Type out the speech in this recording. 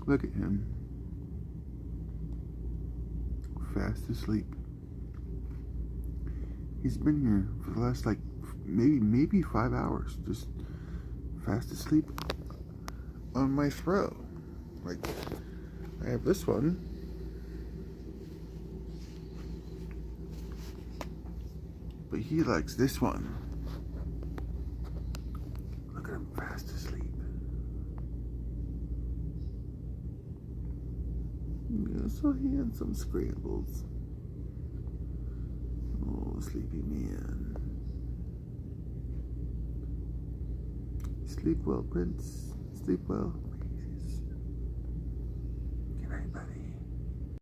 Look at him. Fast asleep. He's been here for the last like maybe 5 hours, just fast asleep on my throw. Like, I have this one, but he likes this one. Look at him fast asleep. You're so handsome, Scrambles. Oh, sleepy man. Sleep well, Prince. Sleep well.